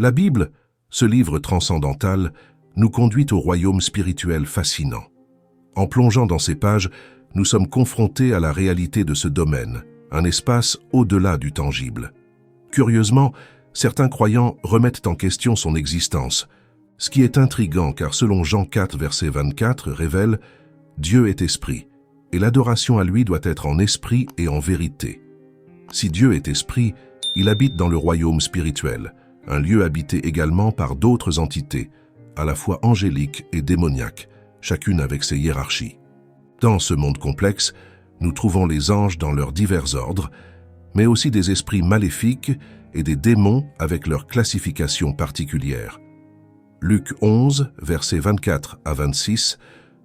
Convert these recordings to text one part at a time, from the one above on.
La Bible, ce livre transcendantal, nous conduit au royaume spirituel fascinant. En plongeant dans ces pages, nous sommes confrontés à la réalité de ce domaine, un espace au-delà du tangible. Curieusement, certains croyants remettent en question son existence, ce qui est intriguant car selon Jean 4, verset 24, révèle « Dieu est esprit, et l'adoration à lui doit être en esprit et en vérité. » Si Dieu est esprit, il habite dans le royaume spirituel, un lieu habité également par d'autres entités, à la fois angéliques et démoniaques, chacune avec ses hiérarchies. Dans ce monde complexe, nous trouvons les anges dans leurs divers ordres, mais aussi des esprits maléfiques et des démons avec leurs classifications particulières. Luc 11, versets 24 à 26,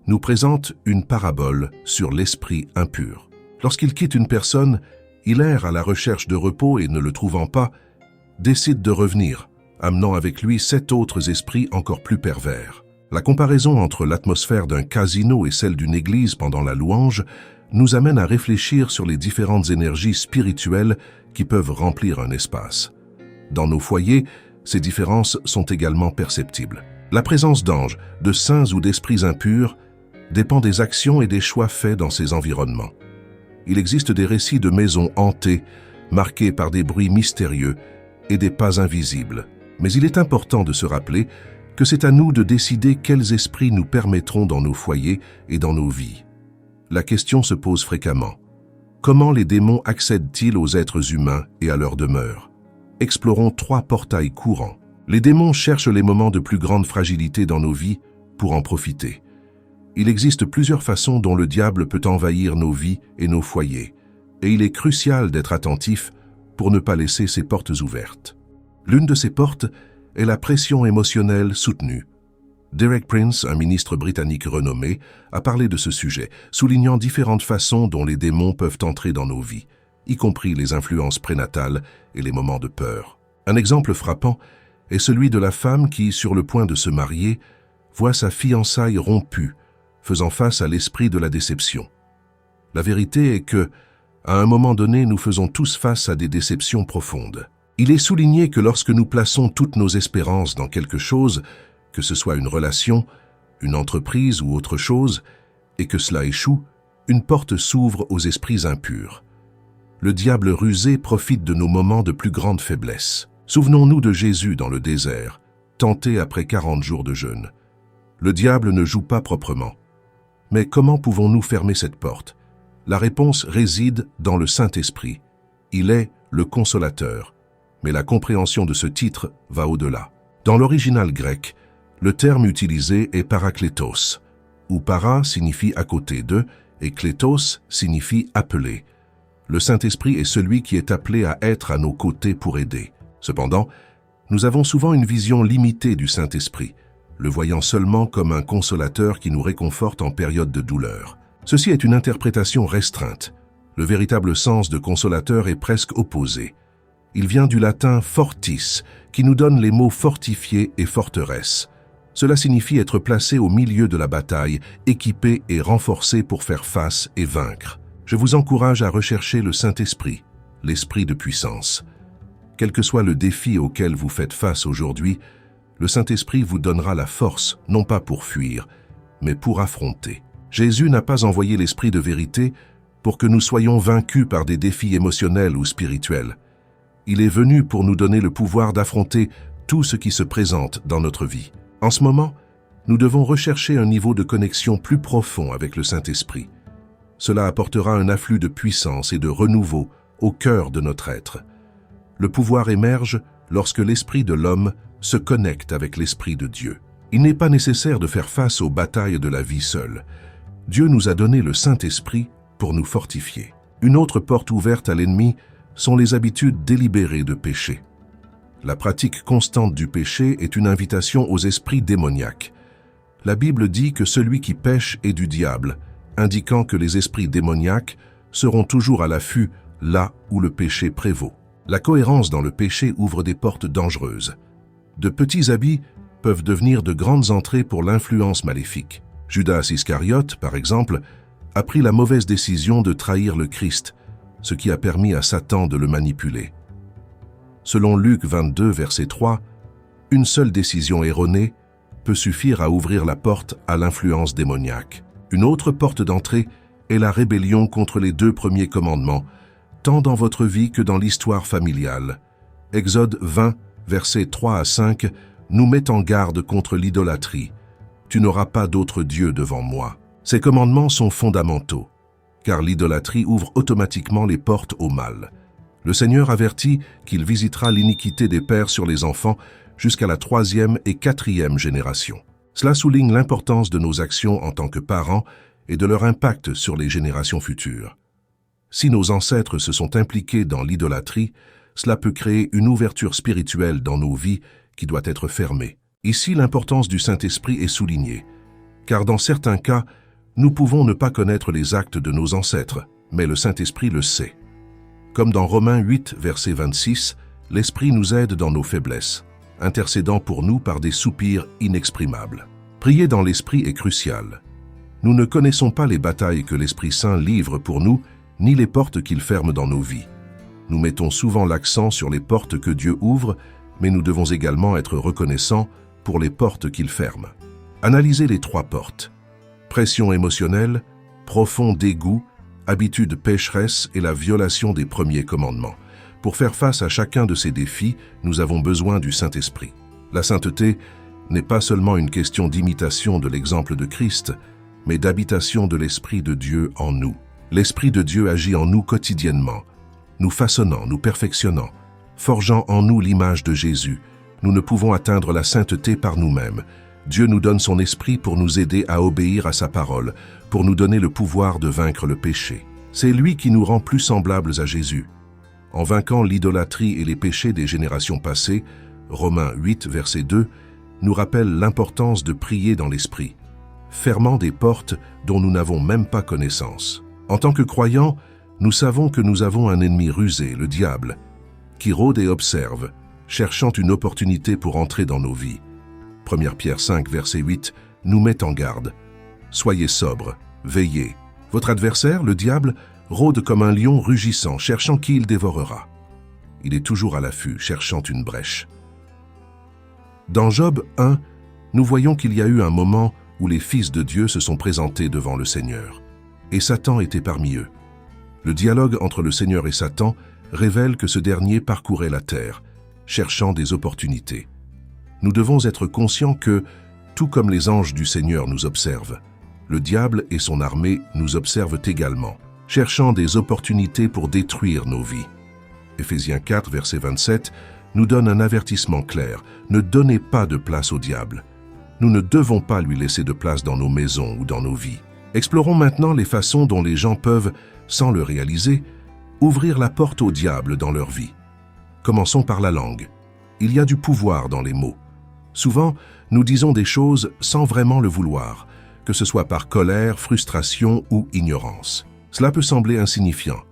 nous présente une parabole sur l'esprit impur. Lorsqu'il quitte une personne, il erre à la recherche de repos et ne le trouvant pas, décide de revenir, amenant avec lui 7 autres esprits encore plus pervers. La comparaison entre l'atmosphère d'un casino et celle d'une église pendant la louange nous amène à réfléchir sur les différentes énergies spirituelles qui peuvent remplir un espace. Dans nos foyers, ces différences sont également perceptibles. La présence d'anges, de saints ou d'esprits impurs dépend des actions et des choix faits dans ces environnements. Il existe des récits de maisons hantées, marquées par des bruits mystérieux et des pas invisibles. Mais il est important de se rappeler que c'est à nous de décider quels esprits nous permettront dans nos foyers et dans nos vies. La question se pose fréquemment. Comment les démons accèdent-ils aux êtres humains et à leur demeure? Explorons 3 portails courants. Les démons cherchent les moments de plus grande fragilité dans nos vies pour en profiter. Il existe plusieurs façons dont le diable peut envahir nos vies et nos foyers, et il est crucial d'être attentif pour ne pas laisser ces portes ouvertes. L'une de ces portes est la pression émotionnelle soutenue. Derek Prince, un ministre britannique renommé, a parlé de ce sujet, soulignant différentes façons dont les démons peuvent entrer dans nos vies, y compris les influences prénatales et les moments de peur. Un exemple frappant est celui de la femme qui, sur le point de se marier, voit sa fiançaille rompue, faisant face à l'esprit de la déception. La vérité est que, à un moment donné, nous faisons tous face à des déceptions profondes. Il est souligné que lorsque nous plaçons toutes nos espérances dans quelque chose, que ce soit une relation, une entreprise ou autre chose, et que cela échoue, une porte s'ouvre aux esprits impurs. Le diable rusé profite de nos moments de plus grande faiblesse. Souvenons-nous de Jésus dans le désert, tenté après 40 jours de jeûne. Le diable ne joue pas proprement. Mais comment pouvons-nous fermer cette porte? La réponse réside dans le Saint-Esprit. Il est le consolateur. Mais la compréhension de ce titre va au-delà. Dans l'original grec, le terme utilisé est paraklétos, où para signifie à côté de et klétos signifie appeler. Le Saint-Esprit est celui qui est appelé à être à nos côtés pour aider. Cependant, nous avons souvent une vision limitée du Saint-Esprit, le voyant seulement comme un consolateur qui nous réconforte en période de douleur. Ceci est une interprétation restreinte. Le véritable sens de consolateur est presque opposé. Il vient du latin fortis, qui nous donne les mots fortifié et forteresse. Cela signifie être placé au milieu de la bataille, équipé et renforcé pour faire face et vaincre. Je vous encourage à rechercher le Saint-Esprit, l'Esprit de puissance. Quel que soit le défi auquel vous faites face aujourd'hui, le Saint-Esprit vous donnera la force, non pas pour fuir, mais pour affronter. Jésus n'a pas envoyé l'Esprit de vérité pour que nous soyons vaincus par des défis émotionnels ou spirituels. Il est venu pour nous donner le pouvoir d'affronter tout ce qui se présente dans notre vie. En ce moment, nous devons rechercher un niveau de connexion plus profond avec le Saint-Esprit. Cela apportera un afflux de puissance et de renouveau au cœur de notre être. Le pouvoir émerge lorsque l'esprit de l'homme se connecte avec l'Esprit de Dieu. Il n'est pas nécessaire de faire face aux batailles de la vie seule. Dieu nous a donné le Saint-Esprit pour nous fortifier. Une autre porte ouverte à l'ennemi sont les habitudes délibérées de péché. La pratique constante du péché est une invitation aux esprits démoniaques. La Bible dit que celui qui pêche est du diable, indiquant que les esprits démoniaques seront toujours à l'affût là où le péché prévaut. La cohérence dans le péché ouvre des portes dangereuses. De petits habits peuvent devenir de grandes entrées pour l'influence maléfique. Judas Iscariote, par exemple, a pris la mauvaise décision de trahir le Christ, ce qui a permis à Satan de le manipuler. Selon Luc 22, verset 3, une seule décision erronée peut suffire à ouvrir la porte à l'influence démoniaque. Une autre porte d'entrée est la rébellion contre les 2 premiers commandements, tant dans votre vie que dans l'histoire familiale. Exode 20, versets 3 à 5, nous met en garde contre l'idolâtrie. Tu n'auras pas d'autre Dieu devant moi. Ces commandements sont fondamentaux, car l'idolâtrie ouvre automatiquement les portes au mal. Le Seigneur avertit qu'il visitera l'iniquité des pères sur les enfants jusqu'à la 3e et 4e génération. Cela souligne l'importance de nos actions en tant que parents et de leur impact sur les générations futures. Si nos ancêtres se sont impliqués dans l'idolâtrie, cela peut créer une ouverture spirituelle dans nos vies qui doit être fermée. Ici, l'importance du Saint-Esprit est soulignée, car dans certains cas, nous pouvons ne pas connaître les actes de nos ancêtres, mais le Saint-Esprit le sait. Comme dans Romains 8, verset 26, l'Esprit nous aide dans nos faiblesses, intercédant pour nous par des soupirs inexprimables. Prier dans l'Esprit est crucial. Nous ne connaissons pas les batailles que l'Esprit Saint livre pour nous, ni les portes qu'il ferme dans nos vies. Nous mettons souvent l'accent sur les portes que Dieu ouvre, mais nous devons également être reconnaissants pour les portes qu'il ferme. Analysez les 3 portes. Pression émotionnelle, profond dégoût, habitude pécheresse et la violation des premiers commandements. Pour faire face à chacun de ces défis, nous avons besoin du Saint-Esprit. La sainteté n'est pas seulement une question d'imitation de l'exemple de Christ, mais d'habitation de l'Esprit de Dieu en nous. L'Esprit de Dieu agit en nous quotidiennement, nous façonnant, nous perfectionnant, forgeant en nous l'image de Jésus. Nous ne pouvons atteindre la sainteté par nous-mêmes. Dieu nous donne son Esprit pour nous aider à obéir à sa parole, pour nous donner le pouvoir de vaincre le péché. C'est lui qui nous rend plus semblables à Jésus. En vainquant l'idolâtrie et les péchés des générations passées, Romains 8, verset 2, nous rappelle l'importance de prier dans l'Esprit, fermant des portes dont nous n'avons même pas connaissance. En tant que croyants, nous savons que nous avons un ennemi rusé, le diable, qui rôde et observe, cherchant une opportunité pour entrer dans nos vies. 1 Pierre 5, verset 8, nous met en garde. Soyez sobres, veillez. Votre adversaire, le diable, rôde comme un lion rugissant, cherchant qui il dévorera. Il est toujours à l'affût, cherchant une brèche. Dans Job 1, nous voyons qu'il y a eu un moment où les fils de Dieu se sont présentés devant le Seigneur, et Satan était parmi eux. Le dialogue entre le Seigneur et Satan révèle que ce dernier parcourait la terre, cherchant des opportunités. Nous devons être conscients que, tout comme les anges du Seigneur nous observent, le diable et son armée nous observent également, cherchant des opportunités pour détruire nos vies. Éphésiens 4, verset 27, nous donne un avertissement clair. Ne donnez pas de place au diable. Nous ne devons pas lui laisser de place dans nos maisons ou dans nos vies. Explorons maintenant les façons dont les gens peuvent, sans le réaliser, ouvrir la porte au diable dans leur vie. Commençons par la langue. Il y a du pouvoir dans les mots. Souvent, nous disons des choses sans vraiment le vouloir, que ce soit par colère, frustration ou ignorance. Cela peut sembler insignifiant,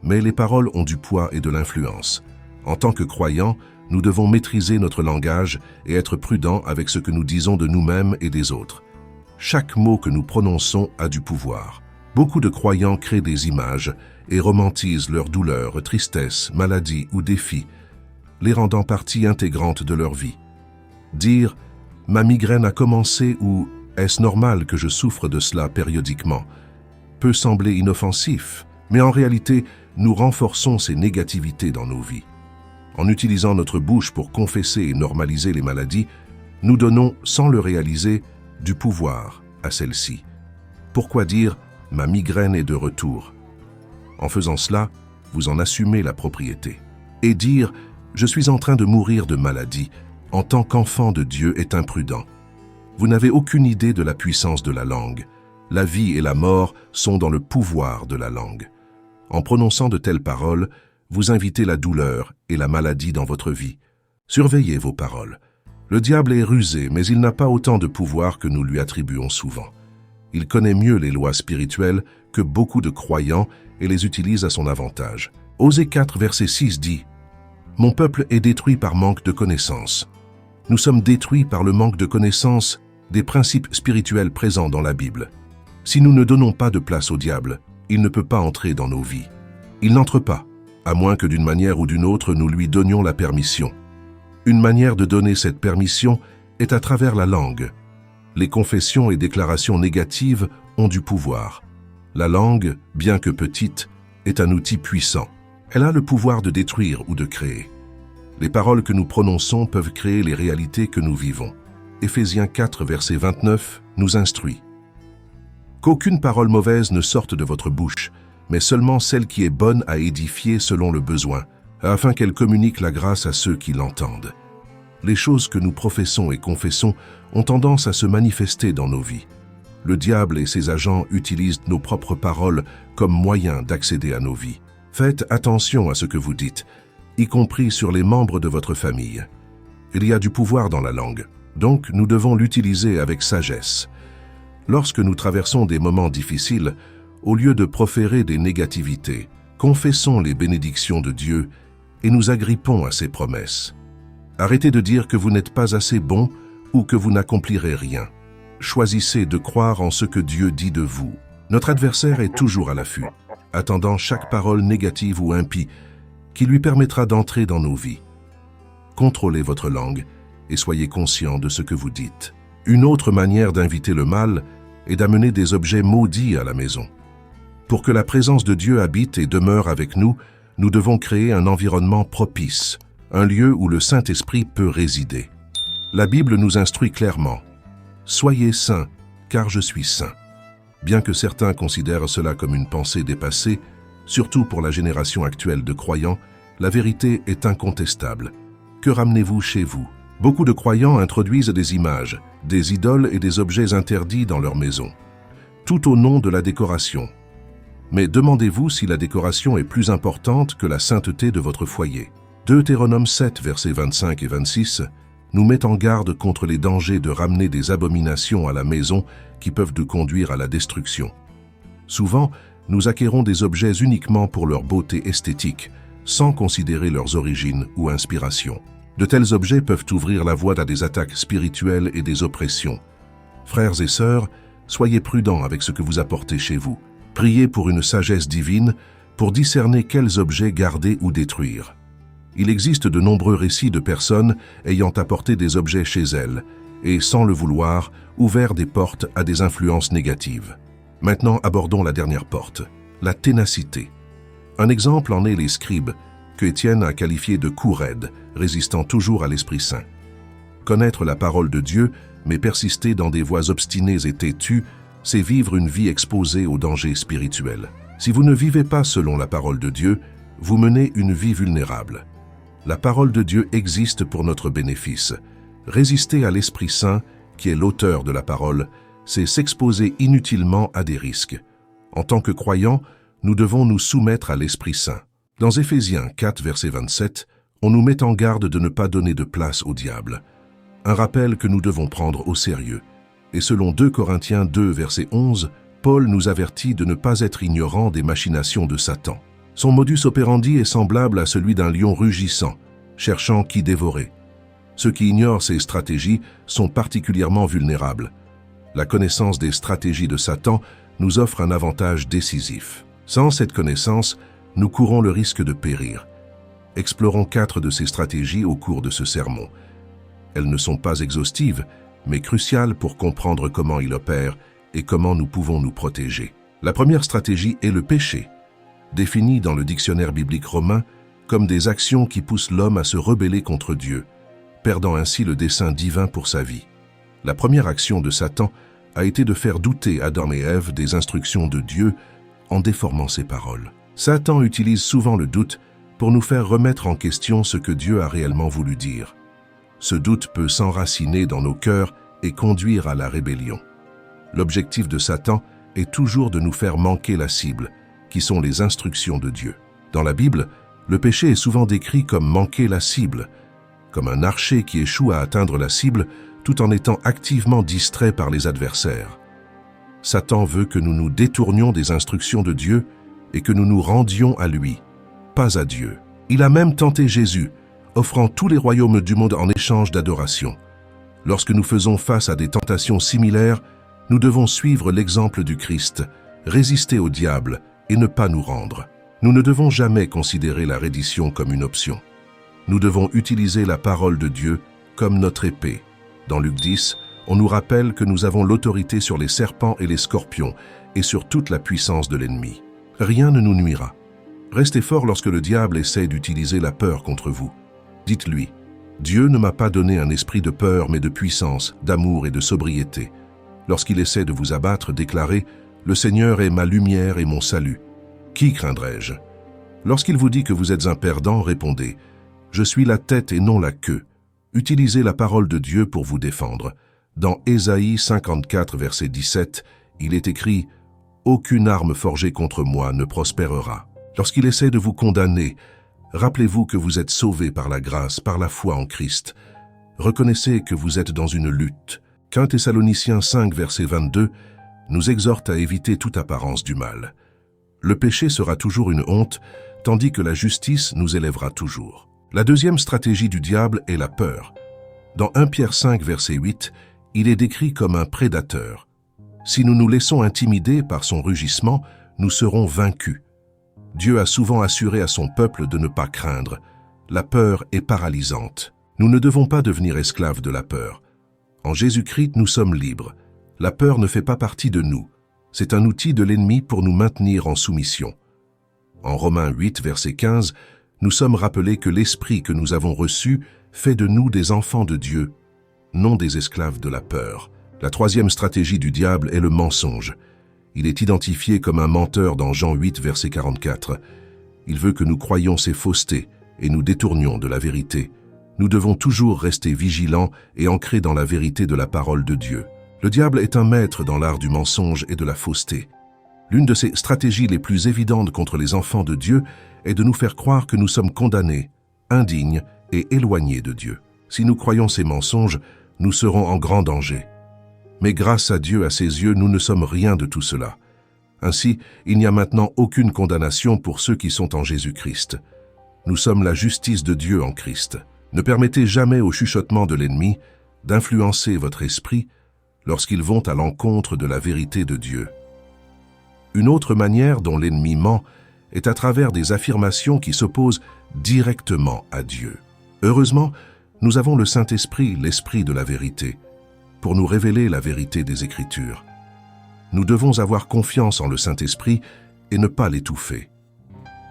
mais les paroles ont du poids et de l'influence. En tant que croyants, nous devons maîtriser notre langage et être prudents avec ce que nous disons de nous-mêmes et des autres. Chaque mot que nous prononçons a du pouvoir. Beaucoup de croyants créent des images et romantisent leurs douleurs, tristesses, maladies ou défis, les rendant partie intégrante de leur vie. Dire « ma migraine a commencé » ou « est-ce normal que je souffre de cela périodiquement » peut sembler inoffensif, mais en réalité, nous renforçons ces négativités dans nos vies. En utilisant notre bouche pour confesser et normaliser les maladies, nous donnons, sans le réaliser, du pouvoir à celles-ci. Pourquoi dire « ma migraine est de retour » ? En faisant cela, vous en assumez la propriété. Et dire « je suis en train de mourir de maladie » en tant qu'enfant de Dieu est imprudent. Vous n'avez aucune idée de la puissance de la langue. La vie et la mort sont dans le pouvoir de la langue. En prononçant de telles paroles, vous invitez la douleur et la maladie dans votre vie. Surveillez vos paroles. Le diable est rusé, mais il n'a pas autant de pouvoir que nous lui attribuons souvent. Il connaît mieux les lois spirituelles que beaucoup de croyants et les utilise à son avantage. Osée 4, verset 6 dit « Mon peuple est détruit par manque de connaissance. » Nous sommes détruits par le manque de connaissance des principes spirituels présents dans la Bible. Si nous ne donnons pas de place au diable, il ne peut pas entrer dans nos vies. Il n'entre pas, à moins que d'une manière ou d'une autre nous lui donnions la permission. Une manière de donner cette permission est à travers la langue. Les confessions et déclarations négatives ont du pouvoir. La langue, bien que petite, est un outil puissant. Elle a le pouvoir de détruire ou de créer. Les paroles que nous prononçons peuvent créer les réalités que nous vivons. Éphésiens 4, verset 29 nous instruit. Qu'aucune parole mauvaise ne sorte de votre bouche, mais seulement celle qui est bonne à édifier selon le besoin, afin qu'elle communique la grâce à ceux qui l'entendent. Les choses que nous professons et confessons ont tendance à se manifester dans nos vies. Le diable et ses agents utilisent nos propres paroles comme moyen d'accéder à nos vies. Faites attention à ce que vous dites, y compris sur les membres de votre famille. Il y a du pouvoir dans la langue, donc nous devons l'utiliser avec sagesse. Lorsque nous traversons des moments difficiles, au lieu de proférer des négativités, confessons les bénédictions de Dieu et nous agrippons à ses promesses. Arrêtez de dire que vous n'êtes pas assez bon ou que vous n'accomplirez rien. Choisissez de croire en ce que Dieu dit de vous. Notre adversaire est toujours à l'affût, attendant chaque parole négative ou impie qui lui permettra d'entrer dans nos vies. Contrôlez votre langue et soyez conscient de ce que vous dites. Une autre manière d'inviter le mal est d'amener des objets maudits à la maison. Pour que la présence de Dieu habite et demeure avec nous, nous devons créer un environnement propice, un lieu où le Saint-Esprit peut résider. La Bible nous instruit clairement. « Soyez saints, car je suis saint ». Bien que certains considèrent cela comme une pensée dépassée, surtout pour la génération actuelle de croyants, la vérité est incontestable. Que ramenez-vous chez vous? Beaucoup de croyants introduisent des images, des idoles et des objets interdits dans leur maison, tout au nom de la décoration. Mais demandez-vous si la décoration est plus importante que la sainteté de votre foyer. Deutéronome 7, versets 25 et 26, nous met en garde contre les dangers de ramener des abominations à la maison qui peuvent nous conduire à la destruction. Souvent, nous acquérons des objets uniquement pour leur beauté esthétique, sans considérer leurs origines ou inspirations. De tels objets peuvent ouvrir la voie à des attaques spirituelles et des oppressions. Frères et sœurs, soyez prudents avec ce que vous apportez chez vous. Priez pour une sagesse divine pour discerner quels objets garder ou détruire. Il existe de nombreux récits de personnes ayant apporté des objets chez elles et, sans le vouloir, ouvert des portes à des influences négatives. Maintenant, abordons la dernière porte, la ténacité. Un exemple en est les scribes, que Étienne a qualifiés de cou raide, résistant toujours à l'Esprit Saint. Connaître la parole de Dieu, mais persister dans des voies obstinées et têtues, c'est vivre une vie exposée aux dangers spirituels. Si vous ne vivez pas selon la parole de Dieu, vous menez une vie vulnérable. La parole de Dieu existe pour notre bénéfice. Résister à l'Esprit Saint, qui est l'auteur de la parole, c'est s'exposer inutilement à des risques. En tant que croyants, nous devons nous soumettre à l'Esprit Saint. Dans Éphésiens 4, verset 27, on nous met en garde de ne pas donner de place au diable. Un rappel que nous devons prendre au sérieux. Et selon 2 Corinthiens 2, verset 11, Paul nous avertit de ne pas être ignorant des machinations de Satan. Son modus operandi est semblable à celui d'un lion rugissant, cherchant qui dévorer. Ceux qui ignorent ces stratégies sont particulièrement vulnérables. La connaissance des stratégies de Satan nous offre un avantage décisif. Sans cette connaissance, nous courons le risque de périr. Explorons 4 de ces stratégies au cours de ce sermon. Elles ne sont pas exhaustives, mais cruciales pour comprendre comment il opère et comment nous pouvons nous protéger. La première stratégie est le péché, défini dans le dictionnaire biblique romain comme des actions qui poussent l'homme à se rebeller contre Dieu, perdant ainsi le dessein divin pour sa vie. La première action de Satan a été de faire douter Adam et Ève des instructions de Dieu en déformant ses paroles. Satan utilise souvent le doute pour nous faire remettre en question ce que Dieu a réellement voulu dire. Ce doute peut s'enraciner dans nos cœurs et conduire à la rébellion. L'objectif de Satan est toujours de nous faire manquer la cible, qui sont les instructions de Dieu. Dans la Bible, le péché est souvent décrit comme manquer la cible, comme un archer qui échoue à atteindre la cible tout en étant activement distrait par les adversaires. Satan veut que nous nous détournions des instructions de Dieu et que nous nous rendions à lui, pas à Dieu. Il a même tenté Jésus, offrant tous les royaumes du monde en échange d'adoration. Lorsque nous faisons face à des tentations similaires, nous devons suivre l'exemple du Christ, résister au diable et ne pas nous rendre. Nous ne devons jamais considérer la reddition comme une option. Nous devons utiliser la parole de Dieu comme notre épée. Dans Luc 10, on nous rappelle que nous avons l'autorité sur les serpents et les scorpions et sur toute la puissance de l'ennemi. Rien ne nous nuira. Restez fort lorsque le diable essaie d'utiliser la peur contre vous. Dites-lui, « Dieu ne m'a pas donné un esprit de peur, mais de puissance, d'amour et de sobriété. » Lorsqu'il essaie de vous abattre, déclarez, « Le Seigneur est ma lumière et mon salut. Qui craindrai-je » Lorsqu'il vous dit que vous êtes un perdant, répondez, « Je suis la tête et non la queue. » Utilisez la parole de Dieu pour vous défendre. Dans Ésaïe 54, verset 17, il est écrit « Aucune arme forgée contre moi ne prospérera. » Lorsqu'il essaie de vous condamner, rappelez-vous que vous êtes sauvés par la grâce, par la foi en Christ. Reconnaissez que vous êtes dans une lutte. 1 Thessaloniciens 5, verset 22, nous exhorte à éviter toute apparence du mal. Le péché sera toujours une honte, tandis que la justice nous élèvera toujours. La deuxième stratégie du diable est la peur. Dans 1 Pierre 5, verset 8, il est décrit comme un prédateur. Si nous nous laissons intimider par son rugissement, nous serons vaincus. Dieu a souvent assuré à son peuple de ne pas craindre. La peur est paralysante. Nous ne devons pas devenir esclaves de la peur. En Jésus-Christ, nous sommes libres. La peur ne fait pas partie de nous. C'est un outil de l'ennemi pour nous maintenir en soumission. En Romains 8, verset 15, nous sommes rappelés que l'esprit que nous avons reçu fait de nous des enfants de Dieu, non des esclaves de la peur. La troisième stratégie du diable est le mensonge. Il est identifié comme un menteur dans Jean 8, verset 44. Il veut que nous croyions ses faussetés et nous détournions de la vérité. Nous devons toujours rester vigilants et ancrés dans la vérité de la parole de Dieu. Le diable est un maître dans l'art du mensonge et de la fausseté. L'une de ses stratégies les plus évidentes contre les enfants de Dieu est de nous faire croire que nous sommes condamnés, indignes et éloignés de Dieu. Si nous croyons ces mensonges, nous serons en grand danger. Mais grâce à Dieu, à ses yeux, nous ne sommes rien de tout cela. Ainsi, il n'y a maintenant aucune condamnation pour ceux qui sont en Jésus-Christ. Nous sommes la justice de Dieu en Christ. Ne permettez jamais au chuchotement de l'ennemi d'influencer votre esprit lorsqu'ils vont à l'encontre de la vérité de Dieu. Une autre manière dont l'ennemi ment est à travers des affirmations qui s'opposent directement à Dieu. Heureusement, nous avons le Saint-Esprit, l'Esprit de la vérité, pour nous révéler la vérité des Écritures. Nous devons avoir confiance en le Saint-Esprit et ne pas l'étouffer.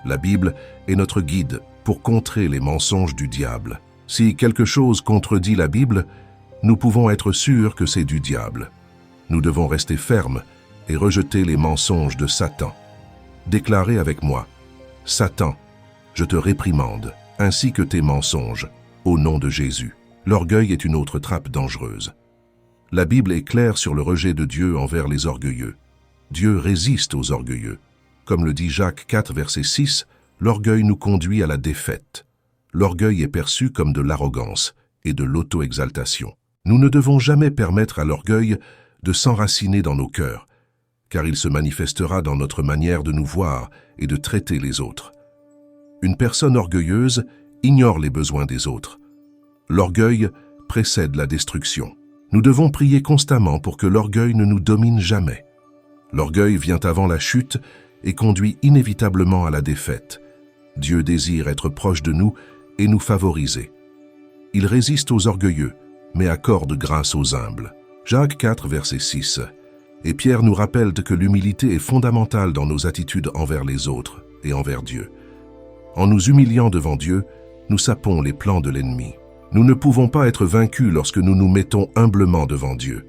La Bible est notre guide pour contrer les mensonges du diable. Si quelque chose contredit la Bible, nous pouvons être sûrs que c'est du diable. Nous devons rester fermes et rejeter les mensonges de Satan. Déclarez avec moi, « Satan, je te réprimande, ainsi que tes mensonges, au nom de Jésus. » L'orgueil est une autre trappe dangereuse. La Bible est claire sur le rejet de Dieu envers les orgueilleux. Dieu résiste aux orgueilleux. Comme le dit Jacques 4, verset 6, l'orgueil nous conduit à la défaite. L'orgueil est perçu comme de l'arrogance et de l'auto-exaltation. Nous ne devons jamais permettre à l'orgueil de s'enraciner dans nos cœurs, car il se manifestera dans notre manière de nous voir et de traiter les autres. Une personne orgueilleuse ignore les besoins des autres. L'orgueil précède la destruction. Nous devons prier constamment pour que l'orgueil ne nous domine jamais. L'orgueil vient avant la chute et conduit inévitablement à la défaite. Dieu désire être proche de nous et nous favoriser. Il résiste aux orgueilleux, mais accorde grâce aux humbles. Jacques 4, verset 6. Et Pierre nous rappelle que l'humilité est fondamentale dans nos attitudes envers les autres et envers Dieu. En nous humiliant devant Dieu, nous sapons les plans de l'ennemi. Nous ne pouvons pas être vaincus lorsque nous nous mettons humblement devant Dieu.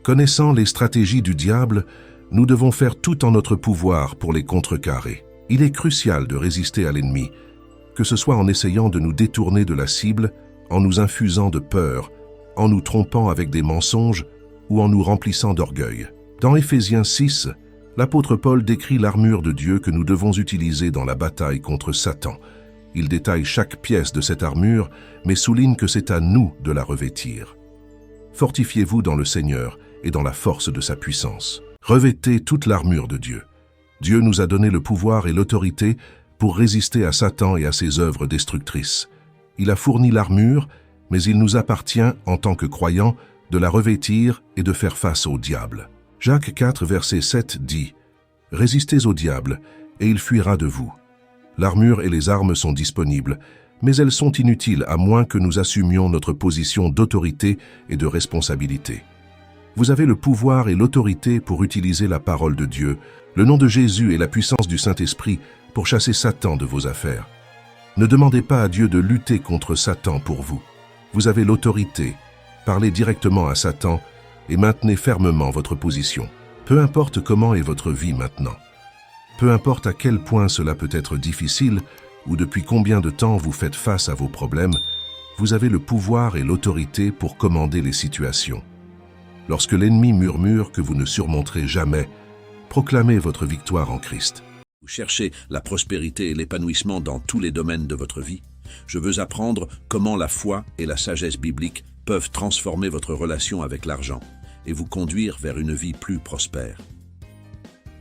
Connaissant les stratégies du diable, nous devons faire tout en notre pouvoir pour les contrecarrer. Il est crucial de résister à l'ennemi, que ce soit en essayant de nous détourner de la cible, en nous infusant de peur, en nous trompant avec des mensonges ou en nous remplissant d'orgueil. Dans Éphésiens 6, l'apôtre Paul décrit l'armure de Dieu que nous devons utiliser dans la bataille contre Satan. Il détaille chaque pièce de cette armure, mais souligne que c'est à nous de la revêtir. Fortifiez-vous dans le Seigneur et dans la force de sa puissance. Revêtez toute l'armure de Dieu. Dieu nous a donné le pouvoir et l'autorité pour résister à Satan et à ses œuvres destructrices. Il a fourni l'armure, mais il nous appartient, en tant que croyants, de la revêtir et de faire face au diable. Jacques 4, verset 7 dit « Résistez au diable, et il fuira de vous. » L'armure et les armes sont disponibles, mais elles sont inutiles à moins que nous assumions notre position d'autorité et de responsabilité. Vous avez le pouvoir et l'autorité pour utiliser la parole de Dieu, le nom de Jésus et la puissance du Saint-Esprit pour chasser Satan de vos affaires. Ne demandez pas à Dieu de lutter contre Satan pour vous. Vous avez l'autorité. Parlez directement à Satan et maintenez fermement votre position. Peu importe comment est votre vie maintenant. Peu importe à quel point cela peut être difficile ou depuis combien de temps vous faites face à vos problèmes, vous avez le pouvoir et l'autorité pour commander les situations. Lorsque l'ennemi murmure que vous ne surmonterez jamais, proclamez votre victoire en Christ. Vous cherchez la prospérité et l'épanouissement dans tous les domaines de votre vie. Je veux apprendre comment la foi et la sagesse biblique peuvent transformer votre relation avec l'argent et vous conduire vers une vie plus prospère.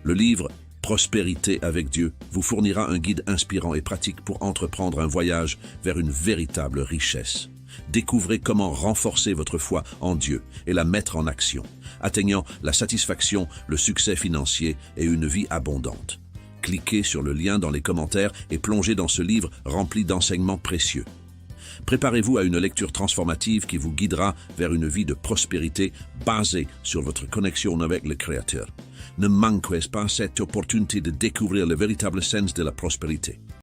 Le livre « Prospérité avec Dieu » vous fournira un guide inspirant et pratique pour entreprendre un voyage vers une véritable richesse. Découvrez comment renforcer votre foi en Dieu et la mettre en action, atteignant la satisfaction, le succès financier et une vie abondante. Cliquez sur le lien dans les commentaires et plongez dans ce livre rempli d'enseignements précieux. Préparez-vous à une lecture transformative qui vous guidera vers une vie de prospérité basée sur votre connexion avec le Créateur. Ne manquez pas cette opportunité de découvrir le véritable sens de la prospérité.